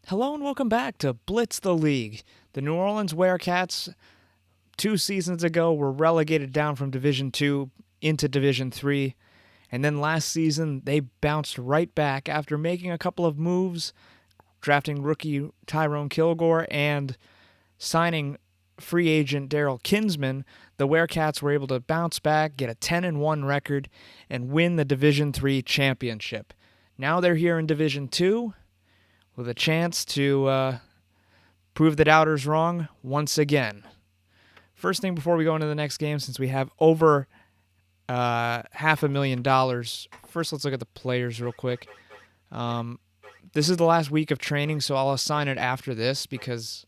Hello and welcome back to Blitz the League. The New Orleans Werecats 2 seasons ago were relegated down from Division 2 into Division 3, and then last season they bounced right back after making a couple of moves, drafting rookie Tyrone Kilgore and signing free agent Daryl Kinsman. The Werecats were able to bounce back, get a 10-1 record, and win the Division 3 championship. Now they're here in Division 2 with a chance to prove the doubters wrong once again. First thing before we go into the next game, since we have over $500,000, first let's look at the players real quick. This is the last week of training, so I'll assign it after this because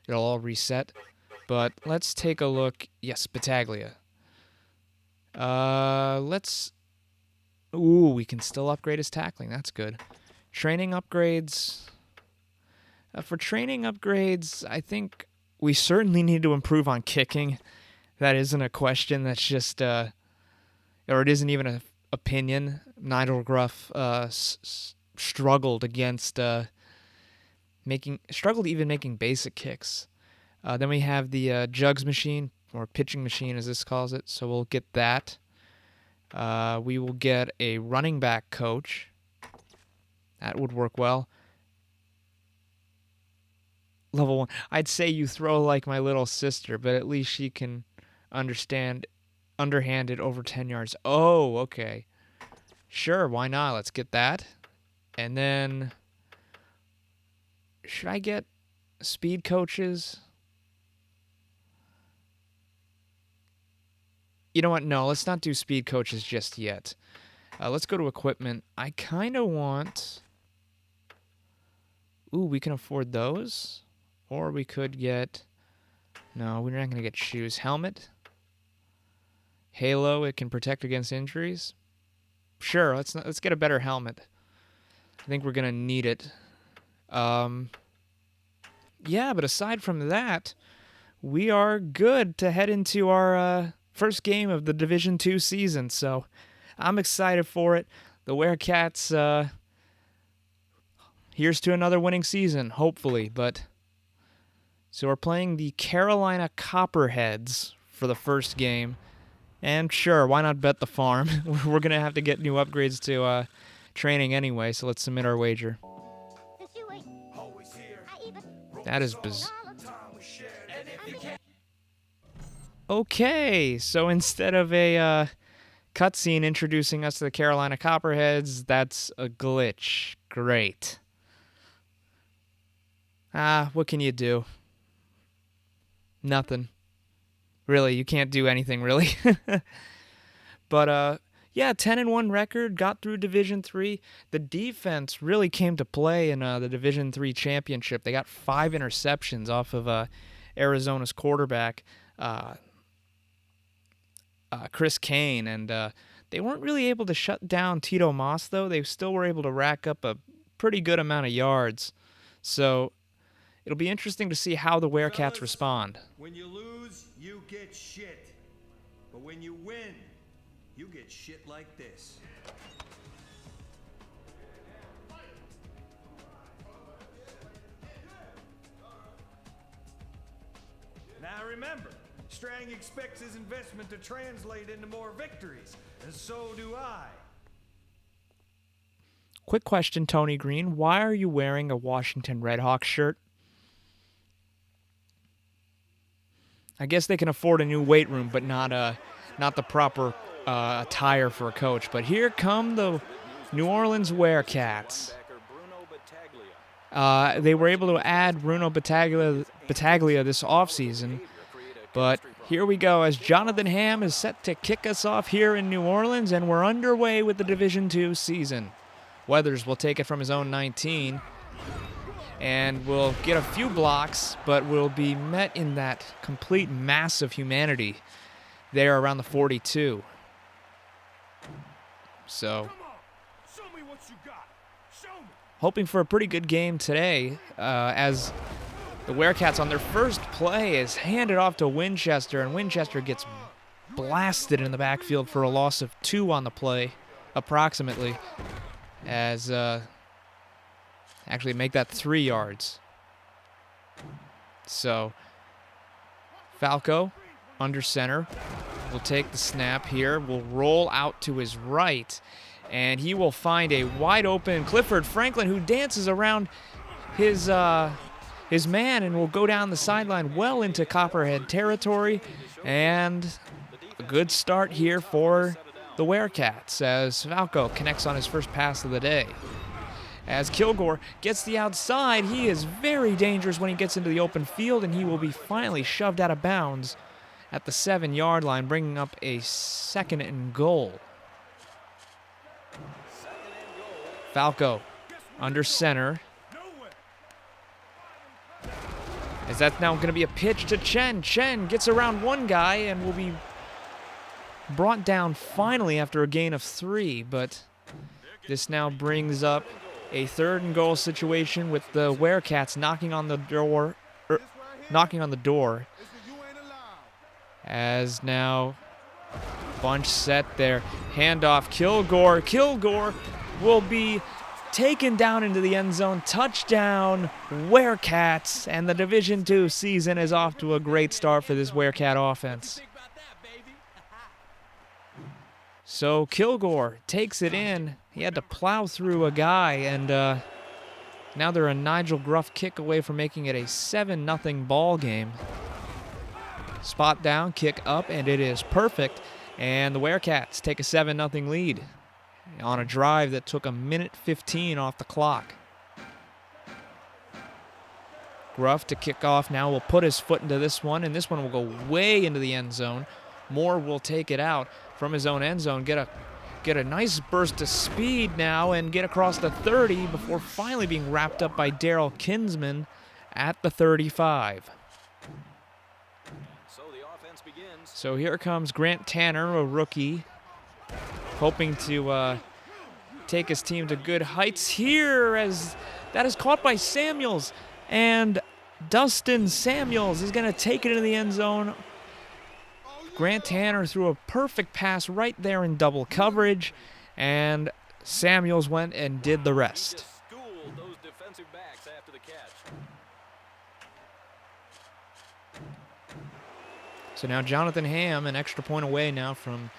it'll all reset. But let's take a look. Yes, Battaglia. We can still upgrade his tackling. That's good. Training upgrades. For training upgrades, I think we certainly need to improve on kicking. That isn't a question. That's just, or it isn't even an opinion. Nigel Gruff struggled against making basic kicks. Then we have the jugs machine, or pitching machine as this calls it. So we'll get that. We will get a running back coach. That would work well. Level 1. I'd say you throw like my little sister, but at least she can understand underhanded over 10 yards. Oh, okay. Sure, why not? Let's get that. And then, should I get speed coaches? You know what? No, let's not do speed coaches just yet. Let's go to equipment. I kind of want... Ooh, we can afford those. Or we could get... No, we're not going to get shoes. Helmet. Halo, it can protect against injuries. Sure, let's get a better helmet. I think we're going to need it. Yeah, but aside from that, we are good to head into our first game of the Division 2 season. So I'm excited for it. The Werecats, here's to another winning season, hopefully. But so we're playing the Carolina Copperheads for the first game. And sure, why not bet the farm? We're going to have to get new upgrades to training anyway, so let's submit our wager. That is bizarre. Okay, so instead of a cutscene introducing us to the Carolina Copperheads, that's a glitch. Great. What can you do? Nothing. Really, you can't do anything, really. But, yeah, 10-1 record, got through Division 3. The defense really came to play in the Division 3 championship. They got 5 interceptions off of Arizona's quarterback, Chris Kane, and they weren't really able to shut down Tito Moss, though. They still were able to rack up a pretty good amount of yards. So it'll be interesting to see how the Werecats respond. When you lose, you get shit. But when you win, you get shit like this. Now remember, Strang expects his investment to translate into more victories, and so do I. Quick question, Tony Green. Why are you wearing a Washington Redhawks shirt? I guess they can afford a new weight room, but not the proper attire for a coach. But here come the New Orleans Werecats. They were able to add Bruno Battaglia this offseason. But here we go as Jonathan Hamm is set to kick us off here in New Orleans, and we're underway with the Division 2 season. Weathers will take it from his own 19. And we'll get a few blocks, but we'll be met in that complete mass of humanity there around the 42. So, hoping for a pretty good game today, as the Werecats on their first play is handed off to Winchester, and Winchester gets blasted in the backfield for a loss of 2 on the play, approximately, as Actually, make that 3 yards. So, Falco, under center, will take the snap here, will roll out to his right, and he will find a wide open Clifford Franklin, who dances around his man and will go down the sideline well into Copperhead territory. And a good start here for the Werecats as Falco connects on his first pass of the day. As Kilgore gets the outside, he is very dangerous when he gets into the open field, and he will be finally shoved out of bounds at the 7-yard line, bringing up a 2nd and goal. Falco under center. As that's now going to be a pitch to Chen. Chen gets around one guy and will be brought down finally after a gain of 3, but this now brings up a 3rd and goal situation with the Werecats knocking on the door. As now bunch set there, handoff Kilgore. Kilgore will be taken down into the end zone. Touchdown, Werecats, and the Division II season is off to a great start for this Werecat offense. So Kilgore takes it in. He had to plow through a guy, and now they're a Nigel Gruff kick away from making it a 7-0 ball game. Spot down, kick up, and it is perfect. And the Werecats take a 7-0 lead on a drive that took 1:15 off the clock. Gruff to kick off now will put his foot into this one, and this one will go way into the end zone. Moore will take it out from his own end zone, get a nice burst of speed now, and get across the 30 before finally being wrapped up by Daryl Kinsman at the 35. So here comes Grant Tanner, a rookie, hoping to take his team to good heights here, as that is caught by Samuels, and Dustin Samuels is going to take it into the end zone. Grant Tanner threw a perfect pass right there in double coverage, and Samuels went and did the rest. So now Jonathan Ham, an extra point away now from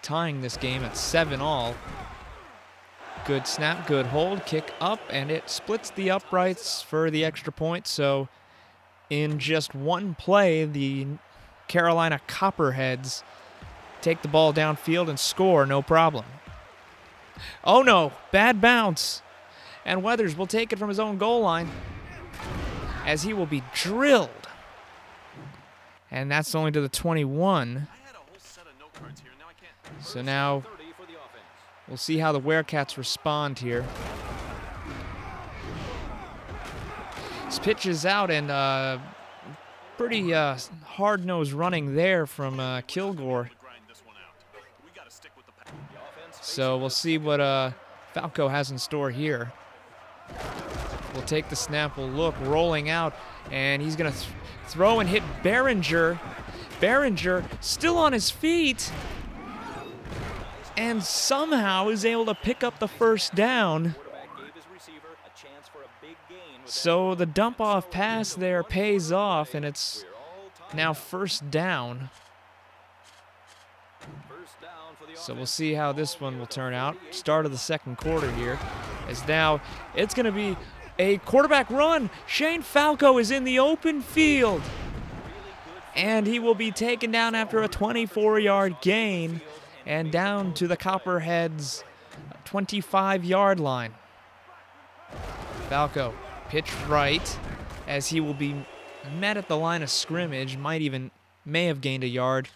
tying this game at 7-all. Good snap, good hold, kick up, and it splits the uprights for the extra point. So in just one play, the Carolina Copperheads take the ball downfield and score, no problem. Oh no, bad bounce. And Weathers will take it from his own goal line as he will be drilled. And that's only to the 21. So now we'll see how the Werecats respond here. This pitch is out, and pretty hard-nosed running there from Kilgore. So we'll see what Falco has in store here. We'll take the snap, we'll look, rolling out, and he's going to throw and hit Behringer. Behringer still on his feet, and somehow is able to pick up the first down. So the dump-off pass there pays off, and it's now first down. So we'll see how this one will turn out. Start of the second quarter here. As now it's going to be a quarterback run. Shane Falco is in the open field, and he will be taken down after a 24-yard gain and down to the Copperheads' 25-yard line. Falco pitch right as he will be met at the line of scrimmage. May have gained a yard.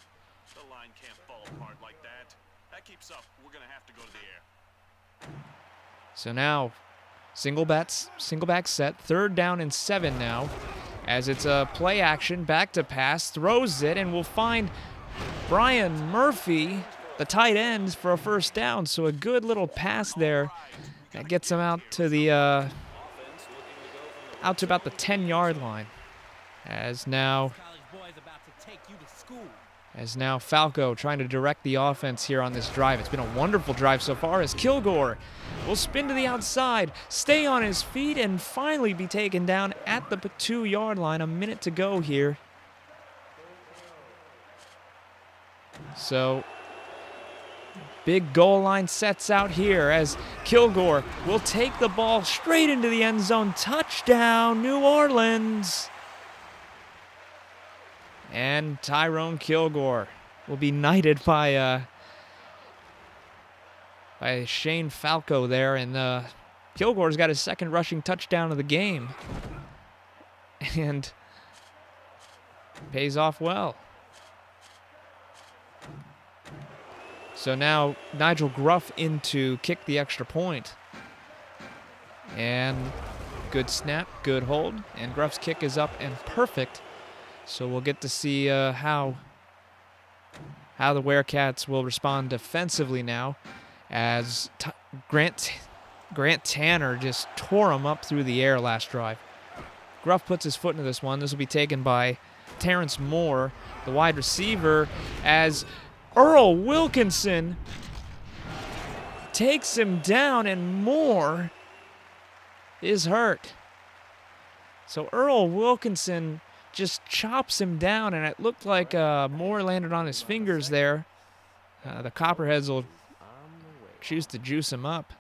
The line can't fall apart like that. That keeps up, we're gonna have to go to the air. So now single back set, 3rd down and 7 now, as it's a play action, back to pass, throws it, and will find Brian Murphy, the tight end, for a first down. So a good little pass there that gets him out to the about the 10-yard line. As now As now Falco trying to direct the offense here on this drive. It's been a wonderful drive so far as Kilgore will spin to the outside, stay on his feet, and finally be taken down at the 2-yard line. A minute to go here. So, big goal line sets out here as Kilgore will take the ball straight into the end zone. Touchdown, New Orleans! And Tyrone Kilgore will be knighted by Shane Falco there. And Kilgore's got his second rushing touchdown of the game. And pays off well. So now Nigel Gruff in to kick the extra point. And good snap, good hold. And Gruff's kick is up and perfect. So we'll get to see how the Werecats will respond defensively now, as Grant Tanner just tore him up through the air last drive. Gruff puts his foot into this one. This will be taken by Terrence Moore, the wide receiver, as Earl Wilkinson takes him down, and Moore is hurt. So Earl Wilkinson just chops him down, and it looked like Moore landed on his fingers there. The Copperheads will choose to juice him up.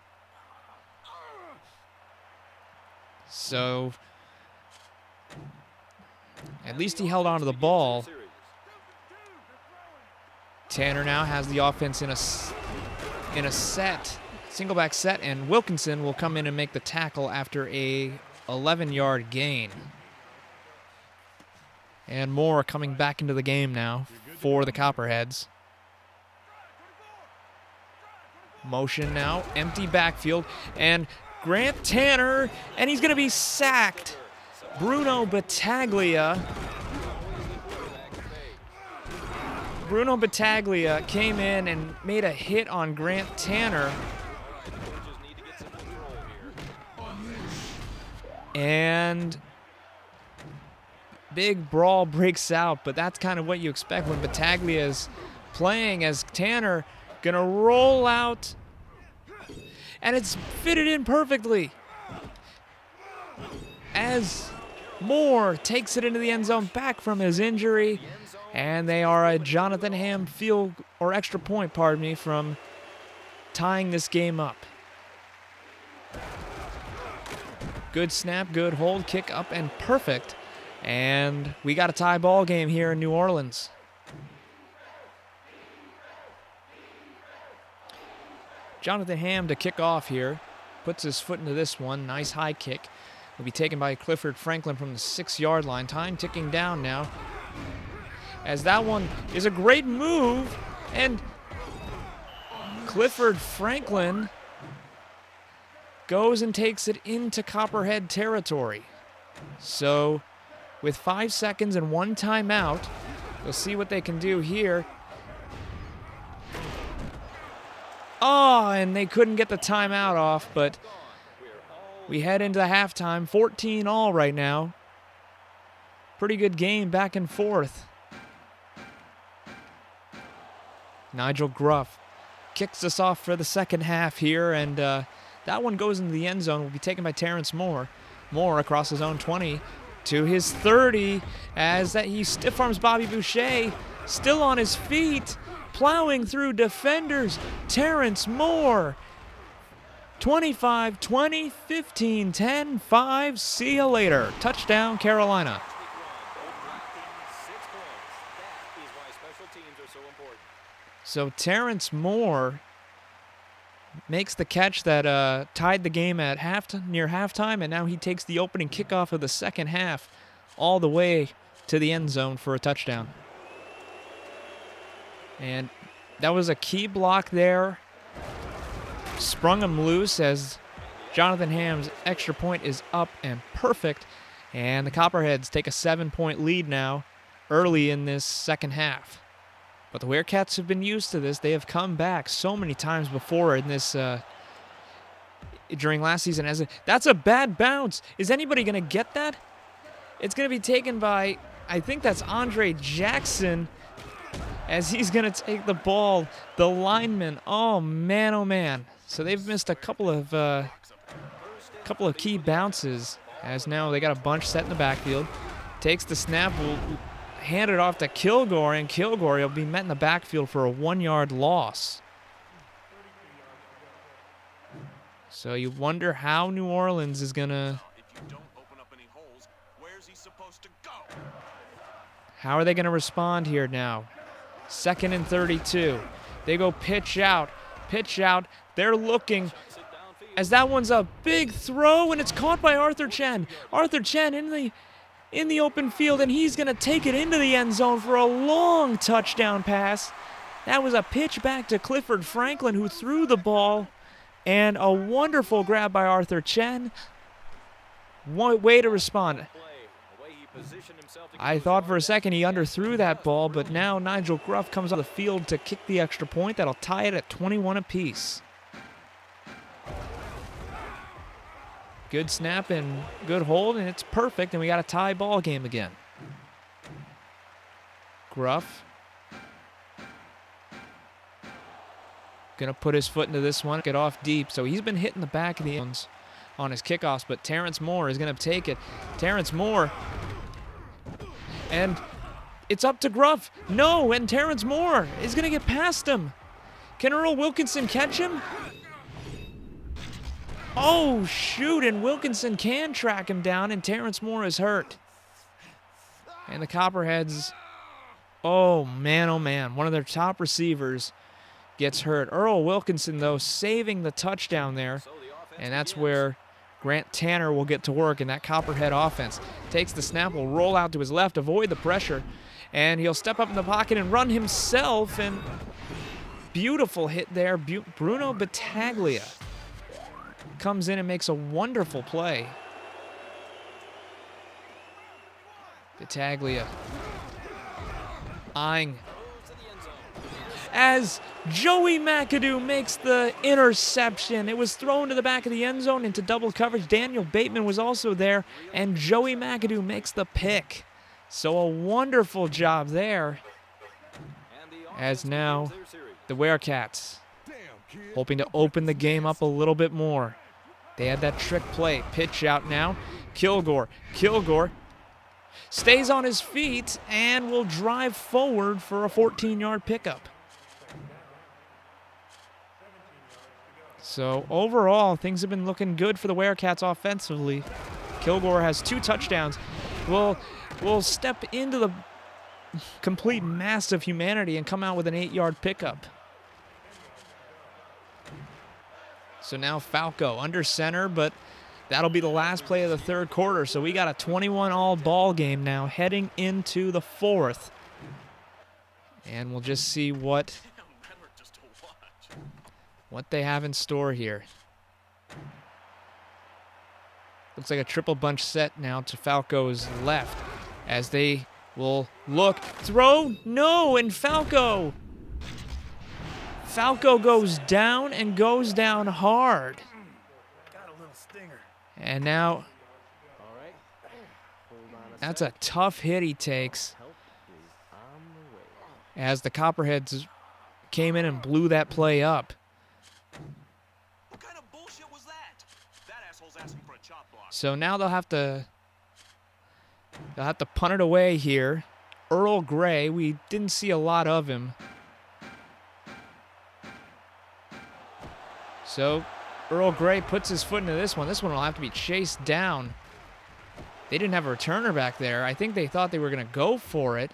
So at least he held onto the ball. Tanner now has the offense in a set, single back set, and Wilkinson will come in and make the tackle after a 11-yard gain. And Moore coming back into the game now for the Copperheads. Motion now, empty backfield, and Grant Tanner, and he's going to be sacked. Bruno Battaglia came in and made a hit on Grant Tanner. And big brawl breaks out, but that's kind of what you expect when Battaglia is playing, as Tanner gonna roll out, and it's fitted in perfectly as Moore takes it into the end zone back from his injury, and they are a Jonathan Ham extra point, from tying this game up. Good snap, good hold, kick up and perfect. And we got a tie ball game here in New Orleans. Jonathan Ham to kick off here. Puts his foot into this one. Nice high kick. Will be taken by Clifford Franklin from the 6-yard line. Time ticking down now, as that one is a great move. And Clifford Franklin goes and takes it into Copperhead territory. So with 5 seconds and 1 timeout, we'll see what they can do here. Oh, and they couldn't get the timeout off, but we head into halftime, 14-all right now. Pretty good game back and forth. Nigel Gruff kicks us off for the second half here, and that one goes into the end zone. Will be taken by Terrence Moore. Moore across his own 20 to his 30, as that he stiff arms Bobby Boucher, still on his feet, plowing through defenders. Terrence Moore, 25, 20, 15, 10, 5, see you later. Touchdown, Carolina. So Terrence Moore makes the catch that tied the game at near halftime, and now he takes the opening kickoff of the second half all the way to the end zone for a touchdown. And that was a key block there. Sprung him loose as Jonathan Ham's extra point is up and perfect. And the Copperheads take a 7-point lead now early in this second half. But the Werecats have been used to this. They have come back so many times before in this during last season. That's a bad bounce. Is anybody going to get that? It's going to be taken by, I think that's Andre Jackson. as he's going to take the ball. The lineman, oh man. So they've missed a couple of key bounces, as now they got a bunch set in the backfield. Takes the snap, will hand it off to Kilgore, and Kilgore will be met in the backfield for a 1-yard loss. So you wonder how New Orleans is going to... How are they going to respond here now? 2nd and 32. They go pitch out. They're looking, as that one's a big throw, and it's caught by Arthur Chen. Arthur Chen in the open field, and he's going to take it into the end zone for a long touchdown pass. That was a pitch back to Clifford Franklin, who threw the ball, and a wonderful grab by Arthur Chen. One way to respond. I thought for a second he underthrew that ball, but now Nigel Gruff comes on the field to kick the extra point. That'll tie it at 21 apiece. Good snap and good hold, and it's perfect, and we got a tie ball game again. Gruff gonna put his foot into this one, get off deep. So he's been hitting the back of the ends on his kickoffs, but Terrence Moore is gonna take it. Terrence Moore, and it's up to Gruff. No, and Terrence Moore is gonna get past him. Can Earl Wilkinson catch him? Oh, shoot, and Wilkinson can track him down, and Terrence Moore is hurt. And the Copperheads, oh man, one of their top receivers gets hurt. Earl Wilkinson, though, saving the touchdown there, and that's where Grant Tanner will get to work in that Copperhead offense. Takes the snap, will roll out to his left, avoid the pressure, and he'll step up in the pocket and run himself, and beautiful hit there. Bruno Battaglia comes in and makes a wonderful play. Battaglia eyeing as Joey McAdoo makes the interception. It was thrown to the back of the end zone into double coverage. Daniel Bateman was also there, and Joey McAdoo makes the pick. So a wonderful job there, as now the Werecats hoping to open the game up a little bit more. They had that trick play. Pitch out now. Kilgore stays on his feet and will drive forward for a 14-yard pickup. So overall, things have been looking good for the Werecats offensively. Kilgore has 2 touchdowns. Will step into the complete mass of humanity and come out with an 8-yard pickup. So now Falco under center, but that'll be the last play of the third quarter. So we got a 21-all ball game now heading into the fourth. And we'll just see what they have in store here. Looks like a triple bunch set now to Falco's left, as they will look, throw, no, and Falco goes down and goes down hard. Got a little stinger. And now, that's a tough hit he takes, as the Copperheads came in and blew that play up. What kind of bullshit was that? That asshole's asking for a chop block. So now they'll have to punt it away here. Earl Gray, we didn't see a lot of him. So Earl Gray puts his foot into this one. This one will have to be chased down. They didn't have a returner back there. I think they thought they were going to go for it,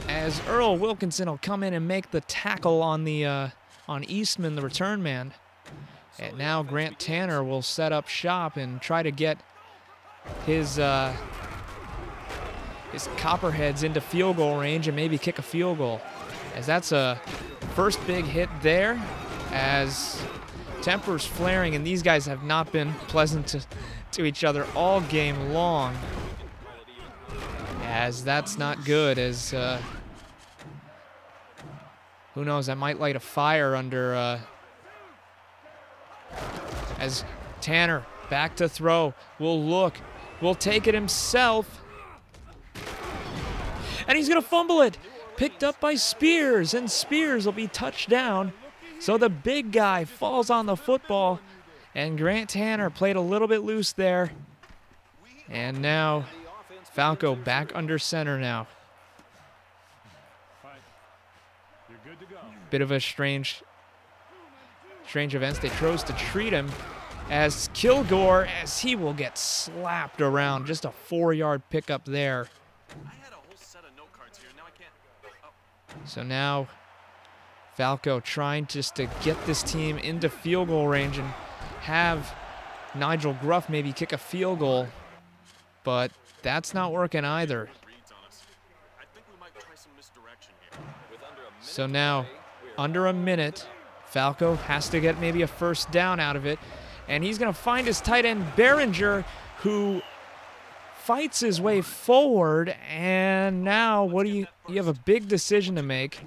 as Earl Wilkinson will come in and make the tackle on Eastman, the return man. And now Grant Tanner will set up shop and try to get his Copperheads into field goal range and maybe kick a field goal, as that's a first big hit there, as tempers flaring, and these guys have not been pleasant to each other all game long, as that's not good, as who knows, that might light a fire under as Tanner back to throw, will take it himself, and he's gonna fumble it. picked up by Spears, and Spears will be touched down. So the big guy falls on the football, and Grant Tanner played a little bit loose there. And now Falco back under center now. Bit of a strange events. They chose to treat him as Kilgore, as he will get slapped around. Just a 4-yard pickup there. So now Falco trying just to get this team into field goal range and have Nigel Gruff maybe kick a field goal, but that's not working either. So now, under a minute, Falco has to get maybe a first down out of it, and he's going to find his tight end Behringer, who fights his way forward, and now you have a big decision to make,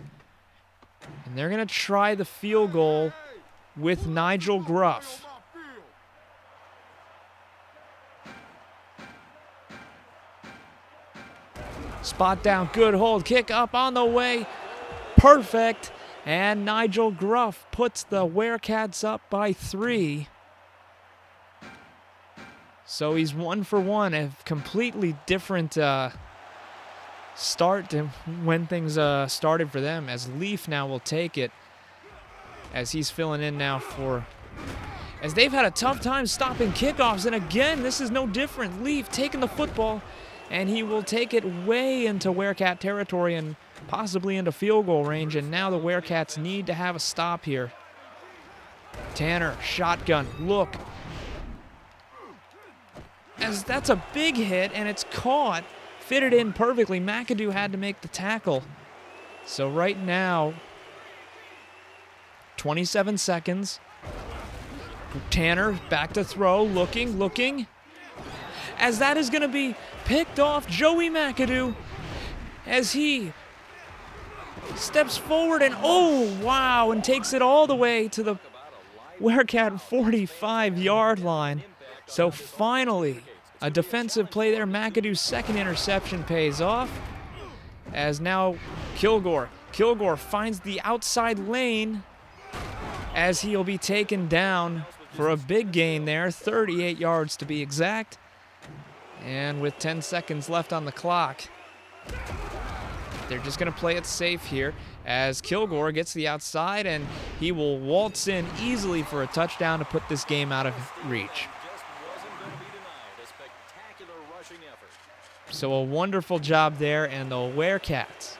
and they're going to try the field goal with Nigel Gruff. Spot down, good hold, kick up on the way, perfect, and Nigel Gruff puts the Werecats up by 3. So he's 1 for 1, a completely different start to when things started for them, as Leaf now will take it, as he's filling in now as they've had a tough time stopping kickoffs, and again, this is no different. Leaf taking the football, and he will take it way into Werecat territory and possibly into field goal range, and now the Werecats need to have a stop here. Tanner, shotgun, look. As that's a big hit, and it's caught, fitted in perfectly. McAdoo had to make the tackle. So right now, 27 seconds. Tanner back to throw, looking. As that is going to be picked off, Joey McAdoo, as he steps forward and oh, wow, and takes it all the way to the Werecat 45-yard line. So finally, a defensive play there. McAdoo's second interception pays off, as now Kilgore finds the outside lane, as he'll be taken down for a big gain there, 38 yards to be exact. And with 10 seconds left on the clock, they're just going to play it safe here, as Kilgore gets the outside, and he will waltz in easily for a touchdown to put this game out of reach. So a wonderful job there, and the Werecats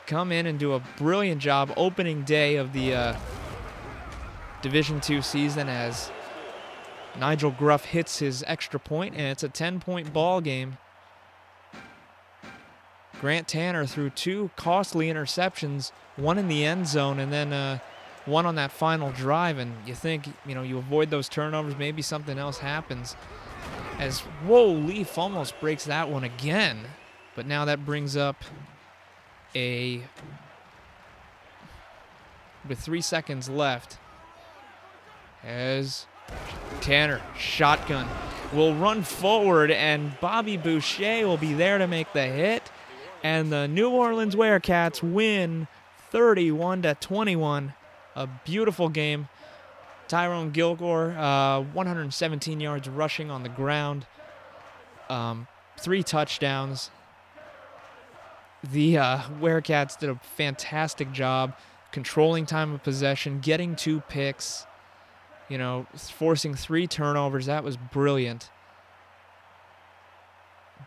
come in and do a brilliant job opening day of the Division II season, as Nigel Gruff hits his extra point, and it's a 10-point ball game. Grant Tanner threw 2 costly interceptions, one in the end zone and then one on that final drive, and you think, you avoid those turnovers, maybe something else happens. As, whoa, Leaf almost breaks that one again, but now that brings up with 3 seconds left, as Tanner, shotgun, will run forward, and Bobby Boucher will be there to make the hit, and the New Orleans Werecats win 31-21. A beautiful game. Tyrone Kilgore, 117 yards rushing on the ground, 3 touchdowns. The Werecats did a fantastic job controlling time of possession, getting 2 picks, forcing 3 turnovers. That was brilliant.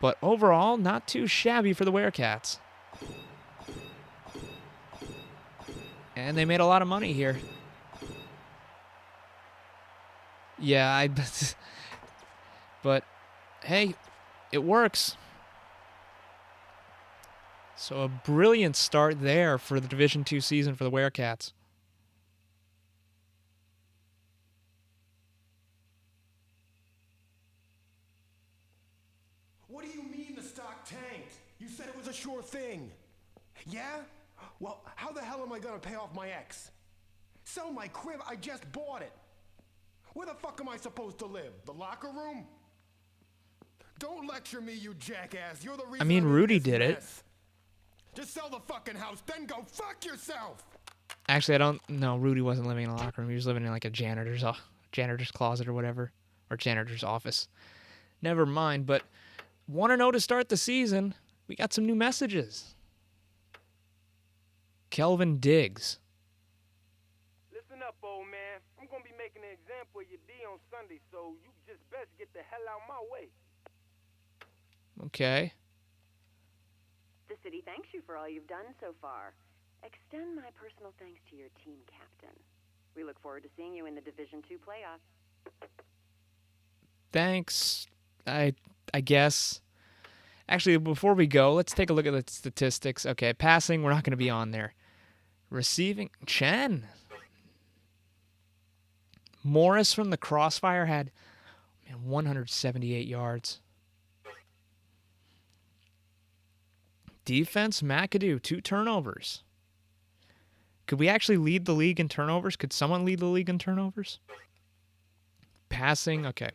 But overall, not too shabby for the Werecats. And they made a lot of money here. Yeah, but hey, it works. So a brilliant start there for the Division II season for the Werecats. What do you mean the stock tanked? You said it was a sure thing. Yeah? Well, how the hell am I gonna pay off my ex? Sell my crib, I just bought it. Where the fuck am I supposed to live? The locker room? Don't lecture me, you jackass. You're the reason. Rudy did it. Just sell the fucking house, then go fuck yourself! Actually, I don't know. Rudy wasn't living in a locker room. He was living in like a janitor's closet or whatever, or janitor's office. Never mind. But want to know to start the season? We got some new messages. Kelvin Diggs. Listen up, old man. I'm gonna be making an example of your D on Sunday, so you just best get the hell out my way. Okay. The city thanks you for all you've done so far. Extend my personal thanks to your team captain. We look forward to seeing you in the Division II playoffs. Thanks. I guess. Actually, before we go, let's take a look at the statistics. Okay, passing, we're not going to be on there. Receiving, Chen. Morris from the Crossfire had 178 yards. Defense, McAdoo, 2 turnovers. Could we actually lead the league in turnovers? Could someone lead the league in turnovers? Passing, okay.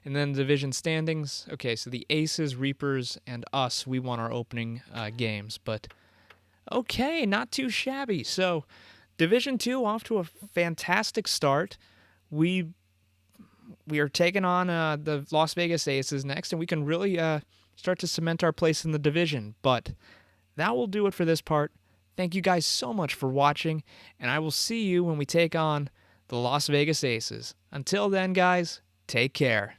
And then division standings. Okay, so the Aces, Reapers, and us, we won our opening games. But, okay, not too shabby. So, Division 2 off to a fantastic start. We are taking on the Las Vegas Aces next, and we can really start to cement our place in the division. But that will do it for this part. Thank you guys so much for watching, and I will see you when we take on the Las Vegas Aces. Until then, guys, take care.